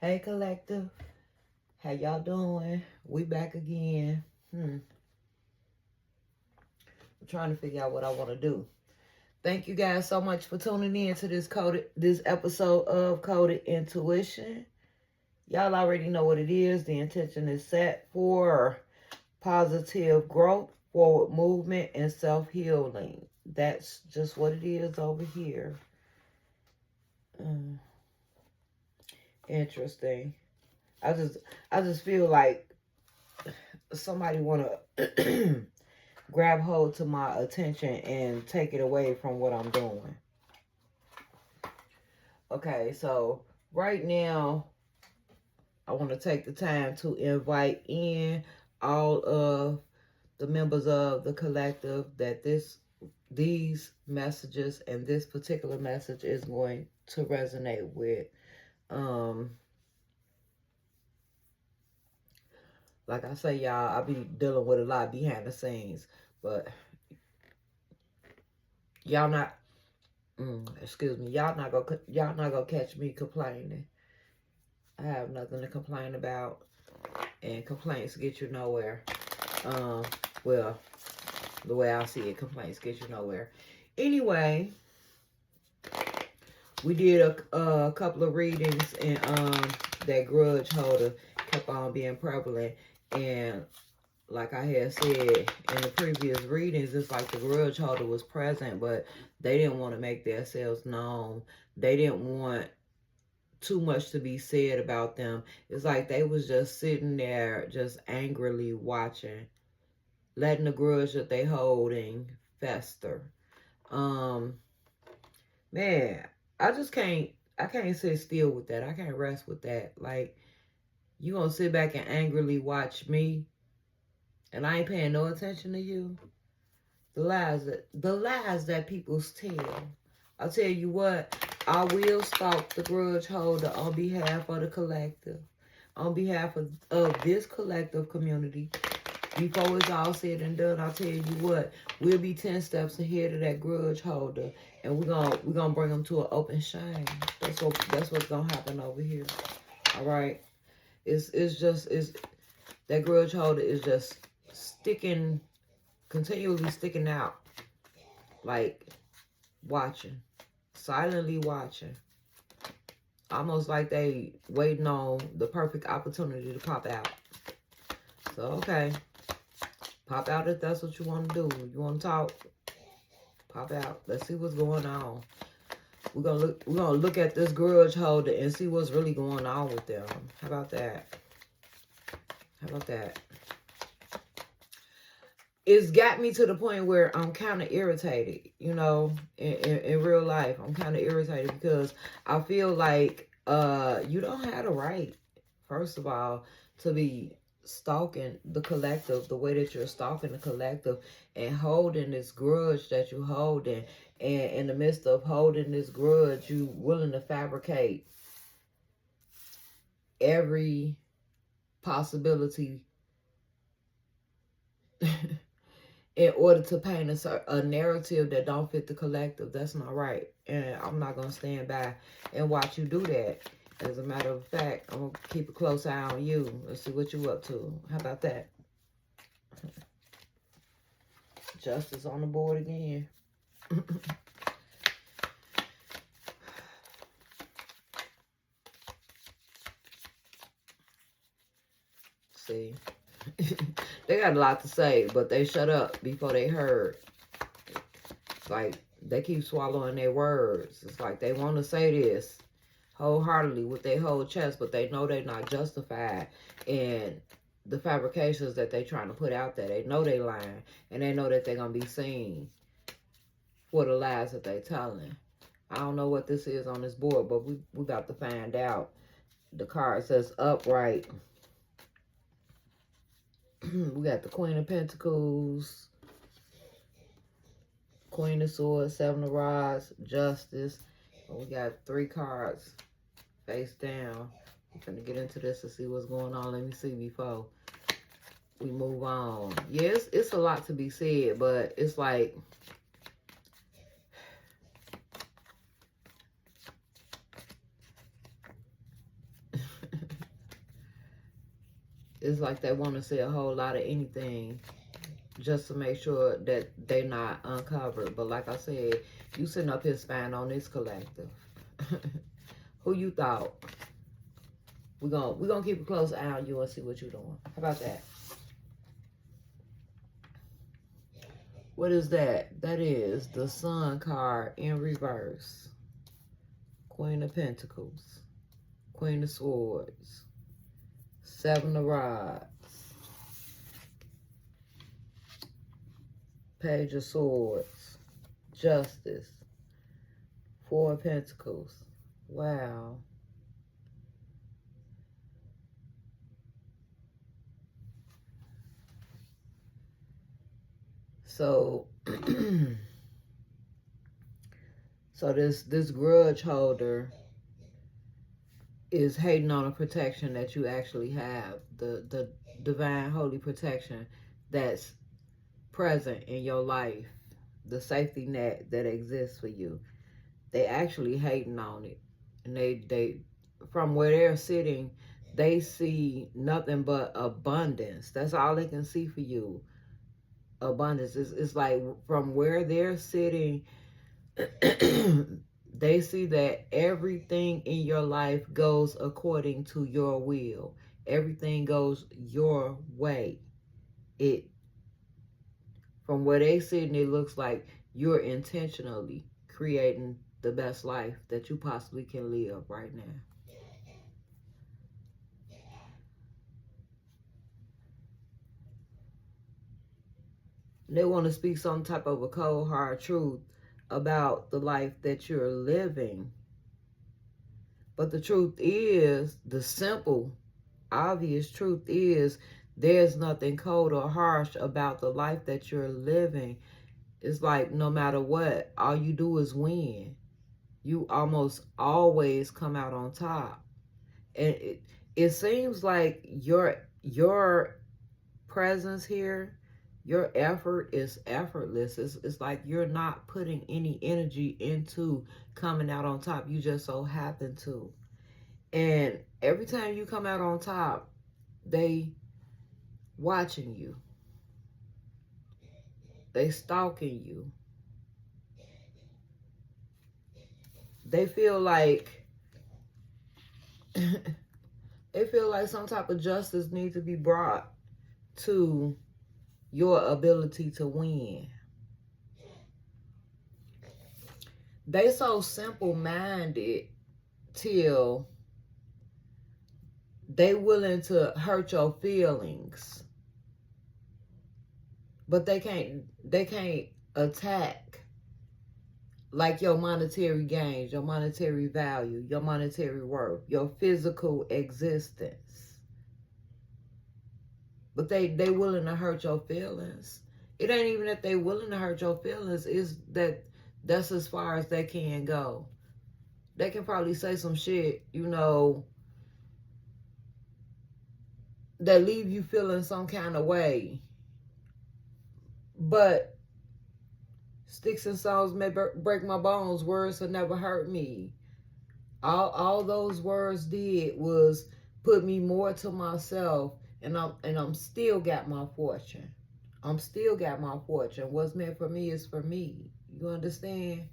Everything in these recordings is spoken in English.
Hey, collective. How y'all doing? We back again. I'm trying to figure out what I want to do. Thank you guys so much for tuning in to this episode of Coded Intuition. Y'all already know what it is. The intention is set for positive growth, forward movement, and self-healing. That's just what it is over here. Interesting. I just feel like somebody wanna grab hold to my attention and take it away from what I'm doing. Okay, so right now I want to take the time to invite in all of the members of the collective that these messages and this particular message is going to resonate with. Like I say, y'all, I be dealing with a lot behind the scenes, but y'all not excuse me, y'all not gonna catch me complaining. I have nothing to complain about, and complaints get you nowhere. Well, the way I see it, complaints get you nowhere. Anyway, we did a couple of readings, and that grudge holder kept on being prevalent, and like I had said in the previous readings, it's like the grudge holder was present, but they didn't want to make themselves known. They didn't want too much to be said about them. It's like they was just sitting there just angrily watching, letting the grudge that they holding fester. Man, I can't sit still with that. I can't rest with that. Like, you gonna sit back and angrily watch me and I ain't paying no attention to you? The lies that people tell. I'll tell you what, I will stalk the grudge holder on behalf of the collective, on behalf of this collective community. Before it's all said and done, I'll tell you what, we'll be 10 steps ahead of that grudge holder, and we're gonna bring them to an open shame. That's what's gonna happen over here. All right, it's that grudge holder is just continually sticking out, like watching, silently watching, almost like they waiting on the perfect opportunity to pop out. So okay, pop out if that's what you want to do. You want to talk? Pop out. Let's see what's going on. We're gonna look at this grudge holder and see what's really going on with them. How about that? How about that? It's got me to the point where I'm kind of irritated, in real life. I'm kind of irritated because I feel like you don't have the right, first of all, to be stalking the collective the way that you're stalking the collective and holding this grudge that you holding, and in the midst of holding this grudge, you willing to fabricate every possibility in order to paint a narrative that don't fit the collective. That's not right, and I'm not gonna stand by and watch you do that. As a matter of fact, I'm gonna keep a close eye on you. Let's see what you up to. How about that? Justice on the board again. See, they got a lot to say, but they shut up before they heard. Like, they keep swallowing their words. It's like they want to say this wholeheartedly with their whole chest, but they know they're not justified in the fabrications that they trying to put out there. They know they lying, and they know that they're going to be seen for the lies that they telling. I don't know what this is on this board, but we about to find out. The card says upright. We got the Queen of Pentacles, Queen of Swords, Seven of Rods, Justice. We got 3 cards face down. I'm gonna get into this to see what's going on. Let me see before we move on. Yes, it's a lot to be said, but it's like It's like they want to say a whole lot of anything just to make sure that they not uncovered. But like I said, you sitting up here spying on this collective. Who you thought? We're gonna keep a close eye on you and see what you're doing. How about that? What is that? That is the Sun card in reverse. Queen of Pentacles. Queen of Swords. Seven of Rods. Page of Swords. Justice. Four of Pentacles. Wow. So, so this grudge holder is hating on a protection that you actually have. The divine holy protection that's present in your life. The safety net that exists for you. They actually hating on it. And they from where they're sitting, they see nothing but abundance. That's all they can see for you. Abundance. It's like from where they're sitting, they see that everything in your life goes according to your will. Everything goes your way. From where they sitting, it looks like you're intentionally creating the best life that you possibly can live right now. They want to speak some type of a cold, hard truth about the life that you're living. But the truth is, the simple, obvious truth is, there's nothing cold or harsh about the life that you're living. It's like no matter what, all you do is win. You almost always come out on top. And it seems like your presence here, your effort is effortless. It's like you're not putting any energy into coming out on top. You just so happen to. And every time you come out on top, they watching you. They stalking you. They feel like some type of justice needs to be brought to your ability to win. They so simple-minded till they willing to hurt your feelings. But they can't attack like your monetary gains, your monetary value, your monetary worth, your physical existence. But they willing to hurt your feelings. It ain't even that they willing to hurt your feelings. It's that's as far as they can go. They can probably say some shit, that leave you feeling some kind of way. But sticks and stones may break my bones. Words have never hurt me. All those words did was put me more to myself, and I'm still got my fortune. I'm still got my fortune. What's meant for me is for me. You understand?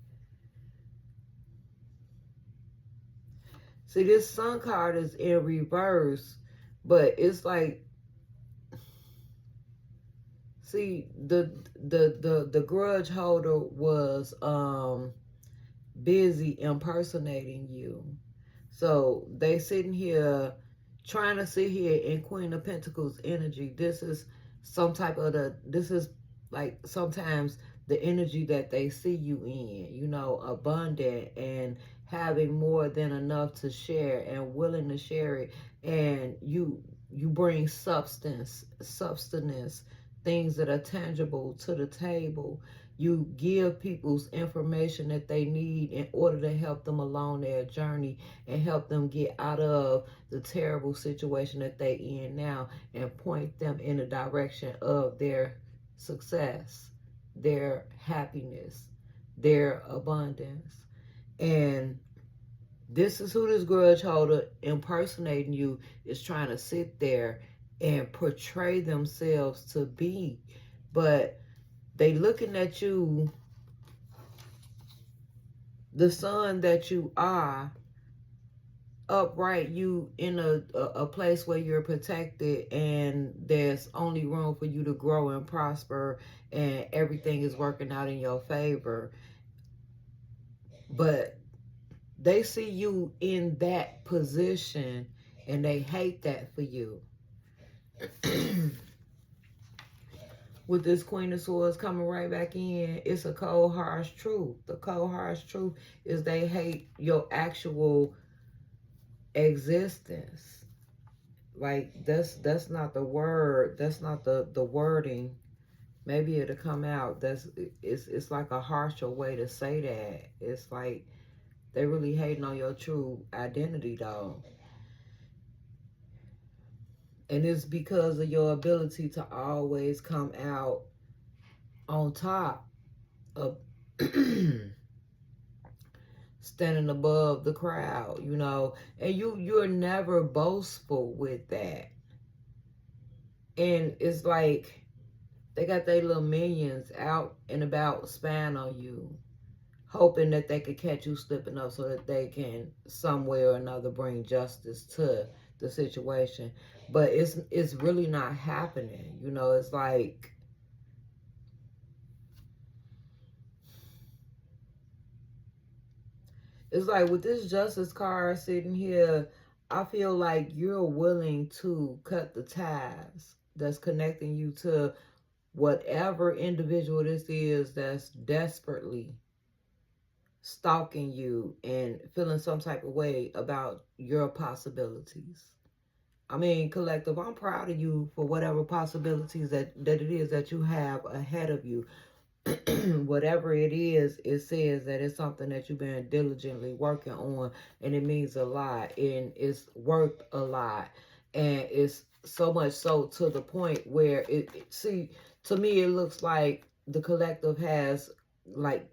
See, this Sun card is in reverse, but it's like, see, the grudge holder was busy impersonating you. So they sitting here trying to sit here in Queen of Pentacles energy. This is some type of this is like sometimes the energy that they see you in, abundant and having more than enough to share and willing to share it. And you bring substance, things that are tangible to the table. You give people's information that they need in order to help them along their journey and help them get out of the terrible situation that they in now and point them in the direction of their success, their happiness, their abundance. And this is who this grudge holder impersonating you is trying to sit there and portray themselves to be. But they looking at you, the son that you are, upright, you in a place where you're protected and there's only room for you to grow and prosper and everything is working out in your favor. But they see you in that position and they hate that for you. With this Queen of Swords coming right back in, it's a cold, harsh truth. The cold, harsh truth is they hate your actual existence. Like, that's not the word. That's not the wording. Maybe it'll come out. It's like a harsher way to say that. It's like they really hating on your true identity, though. And it's because of your ability to always come out on top of standing above the crowd, you know. And you're never boastful with that. And it's like they got their little minions out and about spying on you, hoping that they could catch you slipping up so that they can some way or another bring justice to the situation. But it's really not happening. You know, it's like with this justice card sitting here, I feel like you're willing to cut the ties that's connecting you to whatever individual this is that's desperately stalking you and feeling some type of way about your possibilities. I mean, collective, I'm proud of you for whatever possibilities that it is that you have ahead of you. Whatever it is, it says that it's something that you've been diligently working on, and it means a lot, and it's worth a lot, and it's so much so to the point where see, to me, it looks like the collective has like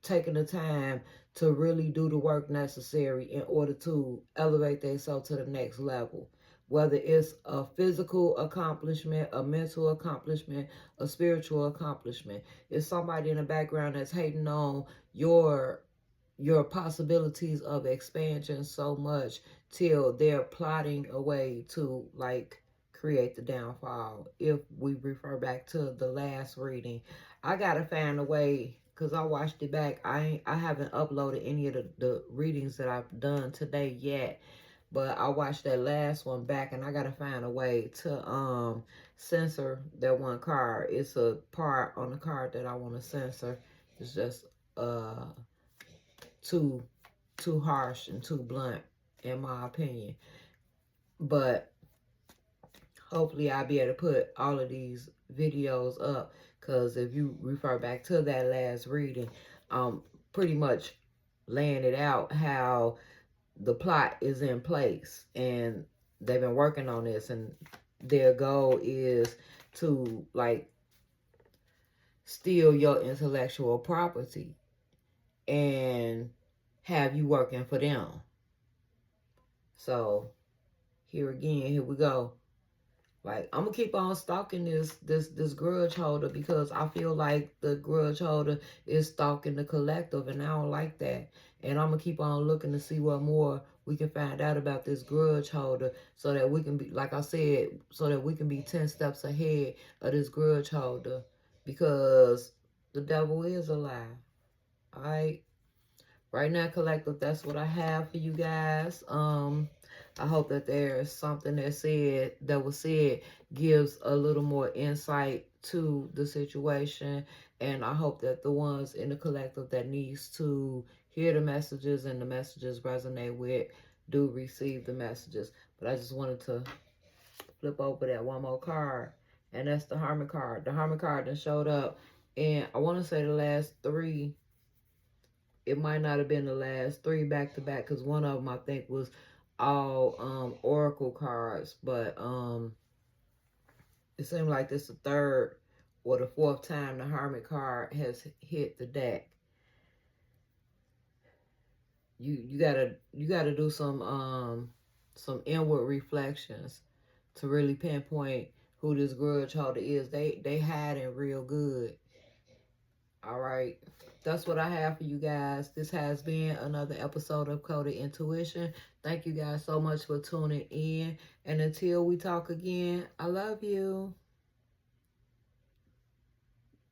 taken the time to really do the work necessary in order to elevate themselves to the next level. Whether it's a physical accomplishment, a mental accomplishment, a spiritual accomplishment. It's somebody in the background that's hating on your possibilities of expansion so much till they're plotting a way to like create the downfall. If we refer back to the last reading, I gotta find a way because I watched it back. I haven't uploaded any of the readings that I've done today yet, but I watched that last one back and I gotta find a way to censor that one card. It's a part on the card that I want to censor. It's just too harsh and too blunt in my opinion. But hopefully I'll be able to put all of these videos up, because if you refer back to that last reading, pretty much laying it out how the plot is in place and they've been working on this, and their goal is to like steal your intellectual property and have you working for them. So here we go. Like, I'm gonna keep on stalking this grudge holder, because I feel like the grudge holder is stalking the collective, and I don't like that. And I'm gonna keep on looking to see what more we can find out about this grudge holder, so that we can be, like I said, so that we can be 10 steps ahead of this grudge holder, because the devil is a lie. All right. Right now, collective, that's what I have for you guys. I hope that there's something that was said gives a little more insight to the situation, and I hope that the ones in the collective that needs to hear the messages and the messages resonate with do receive the messages. But I just wanted to flip over that one more card, and that's the Hermit card. The Hermit card that showed up, and I want to say the last three. It might not have been the last three back to back, because one of them I think was all oracle cards, but it seemed like this the third or the fourth time the Hermit card has hit the deck. You gotta do some inward reflections to really pinpoint who this grudge holder is. They hiding real good. All right. That's what I have for you guys. This has been another episode of Coded Intuition. Thank you guys so much for tuning in. And until we talk again, I love you.